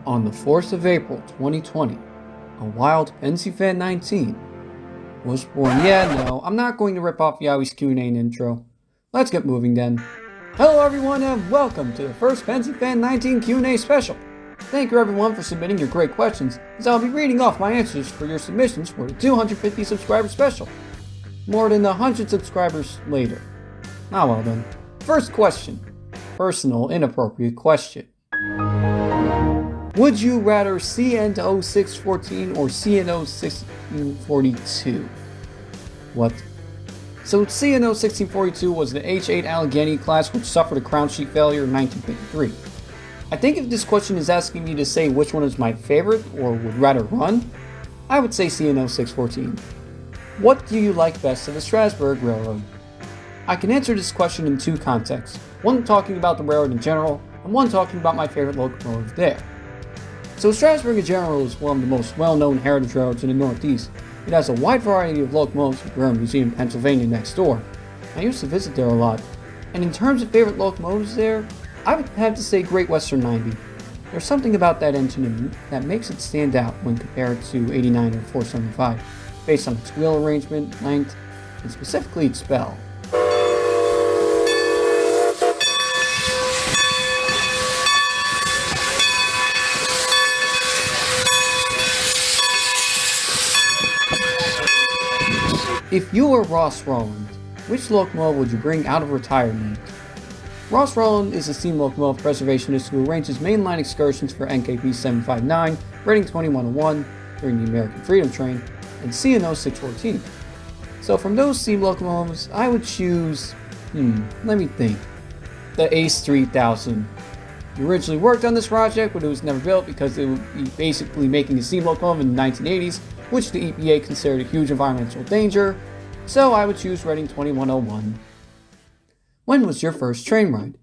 On the 4th of April 2020, a wild Pensyfan19 was born. Yeah, no, I'm not going to rip off Yowie's Q&A intro. Let's get moving then. Hello everyone and welcome to the first Pensyfan19 Q&A special. Thank you everyone for submitting your great questions, as I'll be reading off my answers for your submissions for the 250 subscriber special. More than 100 subscribers later. Ah well then. First question. Personal inappropriate question. Would you rather CN0614 or CN01642? What? So CN01642 was the H8 Allegheny class which suffered a crown sheet failure in 1953. I think if this question is asking me to say which one is my favorite or would rather run, I would say CN0614. What do you like best of the Strasbourg Railroad? I can answer this question in two contexts, one talking about the railroad in general, and one talking about my favorite locomotive there. So Strasbourg in general is one of the most well-known heritage railroads in the Northeast. It has a wide variety of locomotives with Railroad Museum, Pennsylvania next door. I used to visit there a lot. And in terms of favorite locomotives there, I would have to say Great Western 90. There's something about that engine that makes it stand out when compared to 89 or 475, based on its wheel arrangement, length, and specifically its bell. If you were Ross Rowland, which locomotive would you bring out of retirement? Ross Rowland is a steam locomotive preservationist who arranges mainline excursions for NKP 759, rating 2101 during the American Freedom Train, and CN0614. So from those steam locomotives, I would choose, let me think, the Ace 3000. He originally worked on this project, but it was never built because it would be basically making a steam locomotive in the 1980s, which the EPA considered a huge environmental danger, so I would choose rating 2101. When was your first train ride?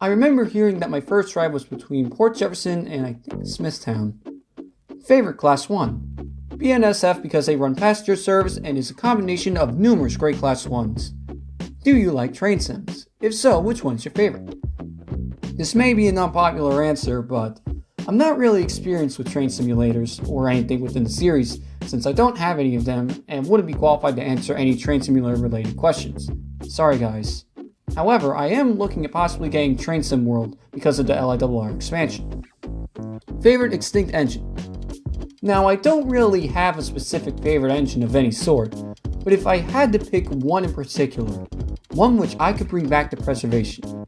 I remember hearing that my first ride was between Port Jefferson and I think Smithtown. Favorite Class 1? BNSF because they run passenger service and is a combination of numerous great Class 1s. Do you like train sims? If so, which one's your favorite? This may be an unpopular answer, but I'm not really experienced with train simulators or anything within the series since I don't have any of them and wouldn't be qualified to answer any train simulator related questions. Sorry guys. However, I am looking at possibly getting Train Sim World because of the LIRR expansion. Favorite extinct engine? Now I don't really have a specific favorite engine of any sort, but if I had to pick one in particular, one which I could bring back to preservation,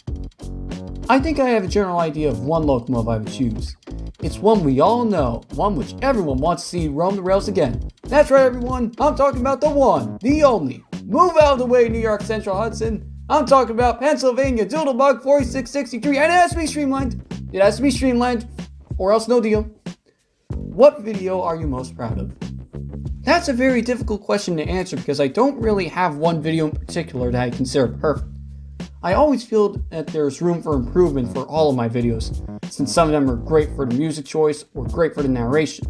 I think I have a general idea of one locomotive I would choose. It's one we all know, one which everyone wants to see roam the rails again. That's right everyone, I'm talking about the one, the only. Move out of the way, New York Central Hudson. I'm talking about Pennsylvania Doodlebug 4663, and it has to be streamlined. It has to be streamlined, or else no deal. What video are you most proud of? That's a very difficult question to answer because I don't really have one video in particular that I consider perfect. I always feel that there's room for improvement for all of my videos, since some of them are great for the music choice or great for the narration.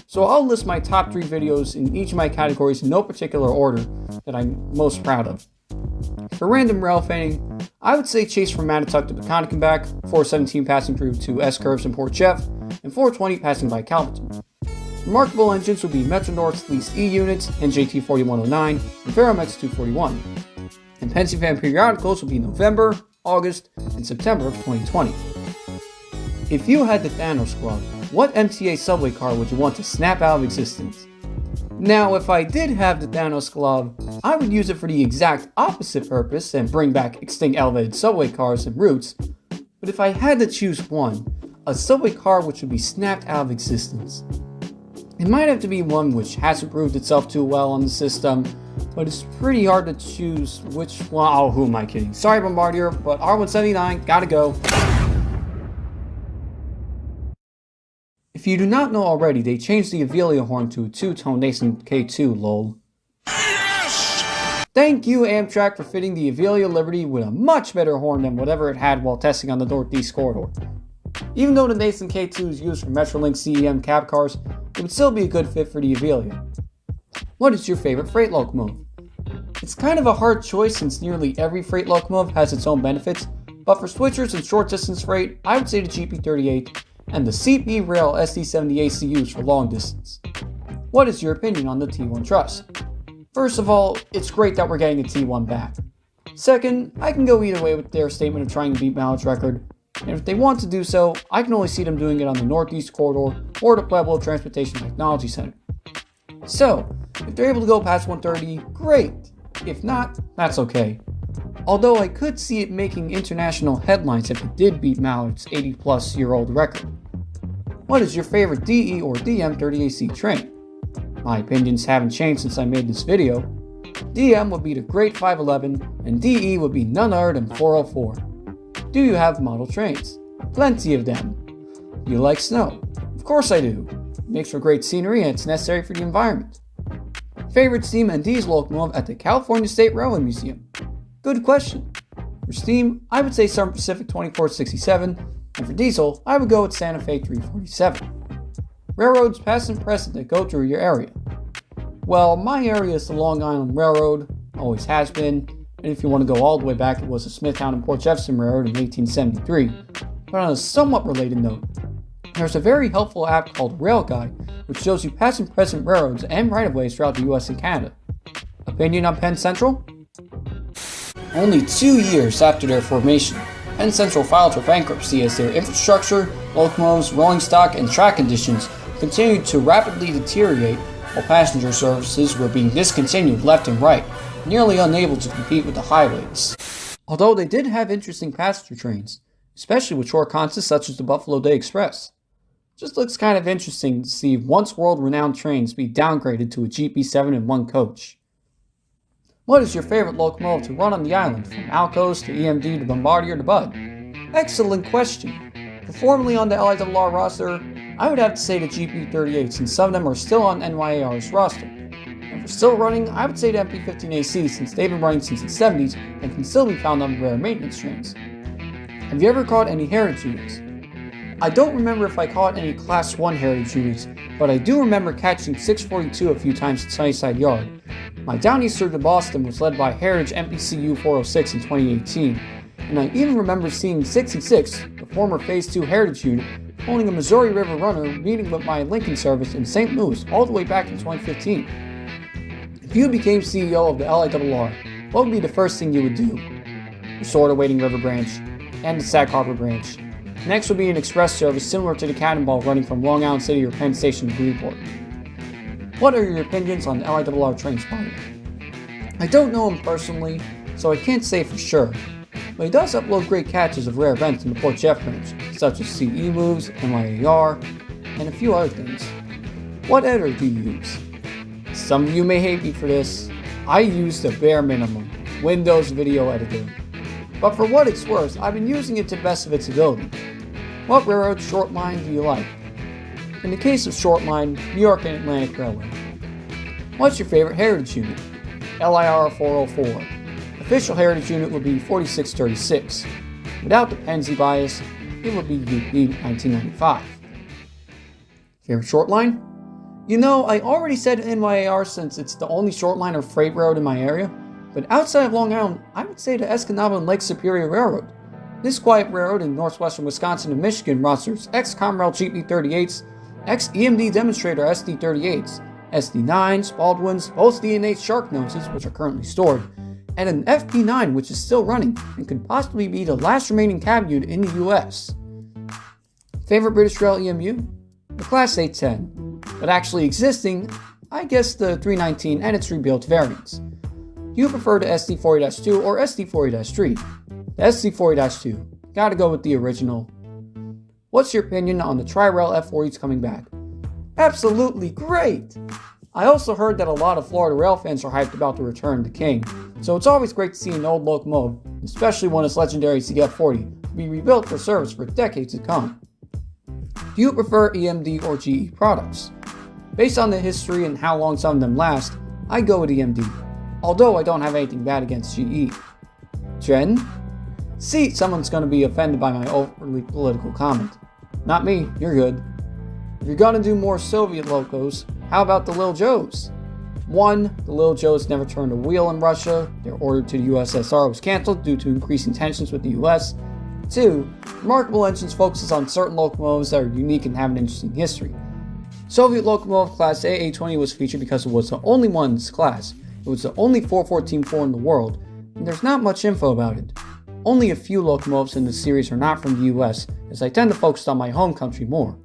So I'll list my top 3 videos in each of my categories in no particular order that I'm most proud of. For random rail fanning, I would say Chase from Mattituck to Peconic and back, 417 passing through to S-curves in Port Jeff, and 420 passing by Calverton. Remarkable engines would be Metro North's leased E units, NJT 4109, and Ferromex 241. And Pensyfan periodicals will be November, August, and September of 2020. If you had the Thanos Club, what MTA subway car would you want to snap out of existence? Now, if I did have the Thanos Glove, I would use it for the exact opposite purpose and bring back extinct elevated subway cars and routes. But if I had to choose one, a subway car which would be snapped out of existence. It might have to be one which hasn't proved itself too well on the system, but it's pretty hard to choose which one. Oh, who am I kidding? Sorry, Bombardier, but R179, gotta go. If you do not know already, they changed the Avelia horn to a 2-tone Nason K2, lol. Yes! Thank you, Amtrak, for fitting the Avelia Liberty with a much better horn than whatever it had while testing on the Northeast Corridor. Even though the Nason K2 is used for Metrolink CEM cab cars, it would still be a good fit for the Avelia. What is your favorite freight locomotive? It's kind of a hard choice since nearly every freight locomotive has its own benefits, but for switchers and short distance freight, I would say the GP38, and the CP Rail SD70 ACUs for long distance. What is your opinion on the T1 Trust? First of all, it's great that we're getting a T1 back. Second, I can go either way with their statement of trying to beat McDonald's record, and if they want to do so, I can only see them doing it on the Northeast Corridor or the Pueblo Transportation Technology Center. So, if they're able to go past 130, great. If not, that's okay. Although I could see it making international headlines if it did beat McDonald's 80-plus-year-old record. What is your favorite DE or DM30AC train? My opinions haven't changed since I made this video. DM would be the Great 511, and DE would be none other than 404. Do you have model trains? Plenty of them. Do you like snow? Of course I do. It makes for great scenery and it's necessary for the environment. Favorite steam and diesel locomotive at the California State Railway Museum? Good question. For steam, I would say Southern Pacific 2467, and for diesel, I would go with Santa Fe 347. Railroads past and present that go through your area. Well, my area is the Long Island Railroad, always has been, and if you want to go all the way back, it was the Smithtown and Port Jefferson Railroad in 1873. But on a somewhat related note, there's a very helpful app called Rail Guide, which shows you past and present railroads and right-of-ways throughout the US and Canada. Opinion on Penn Central? Only 2 years after their formation, Penn Central filed for bankruptcy as their infrastructure, locomotives, rolling stock, and track conditions continued to rapidly deteriorate while passenger services were being discontinued left and right, nearly unable to compete with the highways. Although they did have interesting passenger trains, especially with short concepts such as the Buffalo Day Express. Just looks kind of interesting to see once world-renowned trains be downgraded to a GP7 in one coach. What is your favorite locomotive to run on the island, from Alcos to EMD to Bombardier to Bud? Excellent question. For formerly on the LIRR roster, I would have to say the GP38 since some of them are still on NYAR's roster. And for still running, I would say the MP15AC since they've been running since the 70s and can still be found on rare maintenance trains. Have you ever caught any heritage units? I don't remember if I caught any Class 1 heritage units, but I do remember catching 642 a few times at Sunnyside Yard. My downeaster to Boston was led by Heritage MPCU 406 in 2018, and I even remember seeing 66, the former Phase 2 heritage unit, owning a Missouri River runner meeting with my Lincoln service in St. Louis all the way back in 2015. If you became CEO of the LIRR, what would be the first thing you would do? Restore the Wading River branch, and the Sag Harbor branch. Next would be an express service similar to the Cannonball running from Long Island City or Penn Station to Bridgeport. What are your opinions on the LIRR train spotter? I don't know him personally, so I can't say for sure, but he does upload great catches of rare events in the Port Jeff branch, such as CE moves, NYAR, and a few other things. What editor do you use? Some of you may hate me for this. I use the bare minimum, Windows Video Editor. But for what it's worth, I've been using it to the best of its ability. What railroad short line do you like? In the case of short line, New York and Atlantic Railway. What's your favorite heritage unit? LIR 404. Official heritage unit would be 4636. Without the Pennsy bias, it would be UP 1995. Favorite short line? You know, I already said NYAR since it's the only short line or freight road in my area, but outside of Long Island, I would say the Escanaba and Lake Superior Railroad. This quiet railroad in northwestern Wisconsin and Michigan rosters ex-Comrail GP38s, ex-EMD Demonstrator SD38s, SD9s, Baldwins, both D&H Shark Noses, which are currently stored, and an FP9 which is still running and could possibly be the last remaining cab unit in the US. Favorite British Rail EMU? The Class 810, but actually existing, I guess the 319 and its rebuilt variants. Do you prefer the SD40-2 or SD40-3? The SD40-2. Gotta go with the original. What's your opinion on the Tri-Rail F40s coming back? Absolutely great! I also heard that a lot of Florida rail fans are hyped about the return of the King, so it's always great to see an old locomotive, especially one as legendary as the F40, be rebuilt for service for decades to come. Do you prefer EMD or GE products? Based on the history and how long some of them last, I go with EMD, although I don't have anything bad against GE. Jen? See, someone's going to be offended by my overly political comment. Not me, you're good. If you're going to do more Soviet locos, how about the Lil Joes? 1. The Lil Joes never turned a wheel in Russia. Their order to the USSR was cancelled due to increasing tensions with the US. 2. Remarkable engines focuses on certain locomotives that are unique and have an interesting history. Soviet locomotive class AA-20 was featured because it was the only one in its class. It was the only 414-4 in the world, and there's not much info about it. Only a few locomotives in the series are not from the US, as I tend to focus on my home country more.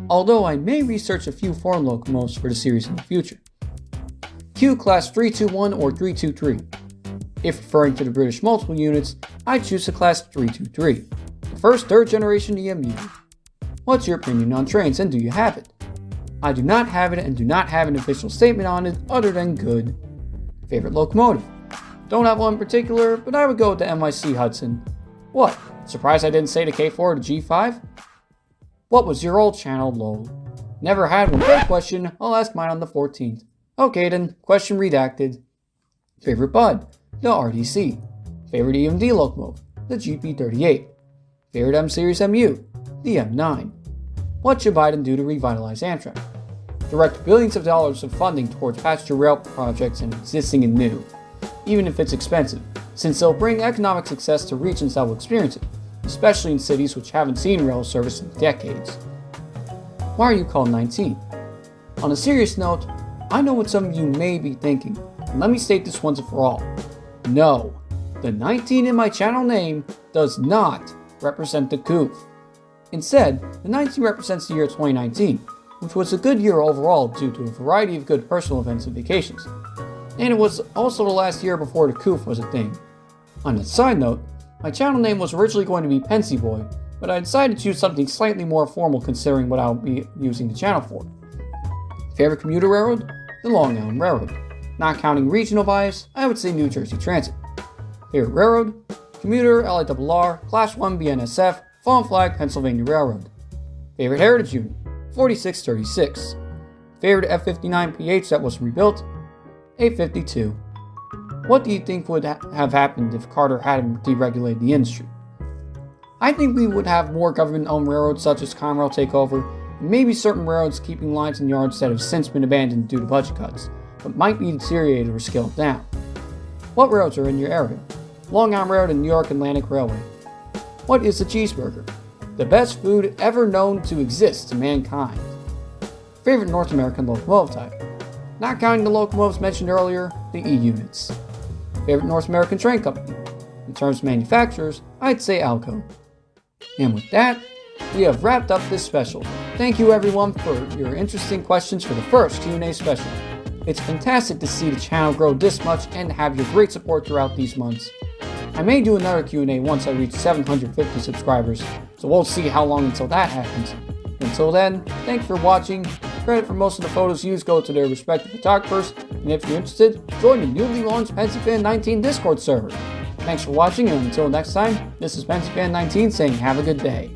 Although I may research a few foreign locomotives for the series in the future. Q class 321 or 323. If referring to the British multiple units, I choose the class 323, the first third generation EMU. What's your opinion on trains, and do you have it? I do not have it and do not have an official statement on it other than good. Favorite locomotive? Don't have one in particular, but I would go with the NYC Hudson. What? Surprised I didn't say the K4 or the G5? What was your old channel, lol? Never had one. Great question. I'll ask mine on the 14th. Okay then, question redacted. Favorite Bud? The RDC. Favorite EMD locomotive? The GP38. Favorite M-Series MU? The M9. What should Biden do to revitalize Amtrak? Direct billions of dollars of funding towards passenger rail projects and existing and new, even if it's expensive, since they'll bring economic success to regions that will experience it, especially in cities which haven't seen rail service in decades. Why are you called 19? On a serious note, I know what some of you may be thinking, and let me state this once and for all. No, the 19 in my channel name does not represent the coup. Instead, the 19 represents the year 2019, which was a good year overall due to a variety of good personal events and vacations. And it was also the last year before the coup was a thing. On a side note, my channel name was originally going to be Pensyboy, but I decided to choose something slightly more formal considering what I'll be using the channel for. Favorite commuter railroad? The Long Island Railroad. Not counting regional bias, I would say New Jersey Transit. Favorite railroad? Commuter LIRR, Class 1 BNSF, Fallen Flag Pennsylvania Railroad. Favorite heritage unit? 4636. Favorite F-59PH that was rebuilt? 852. What do you think would have happened if Carter hadn't deregulated the industry? I think we would have more government-owned railroads such as Conrail take over, and maybe certain railroads keeping lines in yards that have since been abandoned due to budget cuts, but might be deteriorated or scaled down. What railroads are in your area? Long Island Railroad and New York Atlantic Railway. What is a cheeseburger? The best food ever known to exist to mankind. Favorite North American locomotive type? Not counting the locomotives mentioned earlier, the E-units. Favorite North American train company? In terms of manufacturers, I'd say Alco. And with that, we have wrapped up this special. Thank you everyone for your interesting questions for the first Q&A special. It's fantastic to see the channel grow this much and have your great support throughout these months. I may do another Q&A once I reach 750 subscribers, so we'll see how long until that happens. Until then, thanks for watching. Credit for most of the photos used go to their respective photographers, and if you're interested, join the newly launched Pensyfan19 Discord server. Thanks for watching, and until next time, this is Pensyfan19 saying have a good day.